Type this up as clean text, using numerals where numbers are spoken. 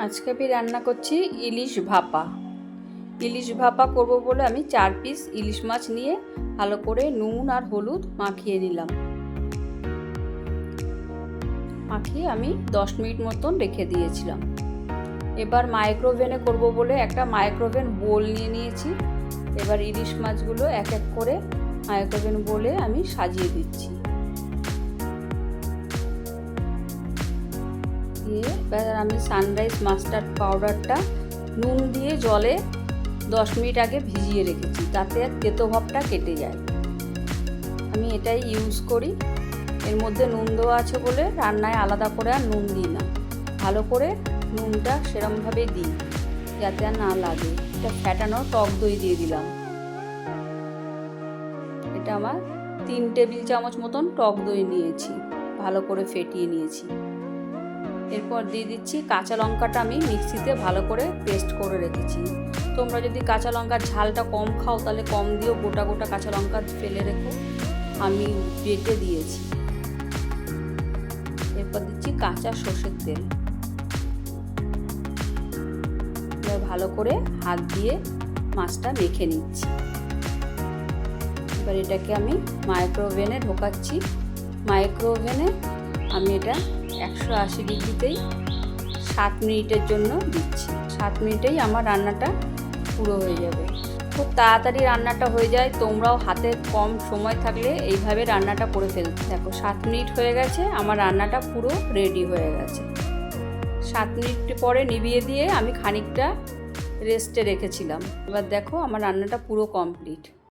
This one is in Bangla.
আজকে আমি রান্না করছি ইলিশ ভাপা। ইলিশ ভাপা করব বলে আমি 4 পিস ইলিশ মাছ নিয়ে ভালো করে নুন আর হলুদ মাখিয়ে নিলাম। মাখিয়ে আমি 10 মিনিট মতন রেখে দিয়েছিলাম। এবার মাইক্রোওভেনে করব বলে একটা মাইক্রোওভেন বোল নিয়ে নিয়েছি। এবার ইলিশ মাছগুলো এক এক করে মাইক্রোওভেন বোলে আমি সাজিয়ে দিচ্ছি। এবার আমি সানরাইজ মাস্টার্ড পাউডারটা নুন দিয়ে জলে 10 মিনিট আগে ভিজিয়ে রেখেছি, তাতে আর তেতো ভাবটা কেটে যায়। আমি এটাই ইউজ করি। এর মধ্যে নুন দেওয়া আছে বলে রান্নায় আলাদা করে আর নুন দিই না। ভালো করে নুনটা সেরমভাবে দিই যাতে আর না লাগে। এটা ফ্যাটানো টক দই দিয়ে দিলাম। এটা আমার 3 টেবিল চামচ মতন টক দই নিয়েছি, ভালো করে ফেটিয়ে নিয়েছি। এরপর দিয়ে দিচ্ছি কাঁচা লঙ্কাটা আমি মিক্সিতে ভালো করে পেস্ট করে রেখেছি। তোমরা যদি কাঁচা লঙ্কার ঝালটা কম খাও তাহলে কম দিও, গোটা গোটা কাঁচা লঙ্কা ফেলে রেখো, আমি বেটে দিয়েছি। এরপর দিচ্ছি কাঁচা সর্ষের তেল। এবার ভালো করে হাত দিয়ে মাছটা মেখে নিচ্ছি। এবার এটাকে আমি মাইক্রোওভেনে ঢোকাচ্ছি। মাইক্রোওভেনে আমি এটা 180 ডিগ্রিতেই 7 মিনিটের জন্য দিচ্ছি। 7 মিনিটেই আমার রান্নাটা পুরো হয়ে যাবে। খুব তাড়াতাড়ি রান্নাটা হয়ে যায়। তোমরাও হাতে কম সময় থাকলে এইভাবে রান্নাটা করে ফেলতে। দেখো 7 মিনিট হয়ে গেছে, আমার রান্নাটা পুরো রেডি হয়ে গেছে। 7 মিনিট পরে নিভিয়ে দিয়ে আমি খানিকটা রেস্টে রেখেছিলাম। এবার দেখো আমার রান্নাটা পুরো কমপ্লিট।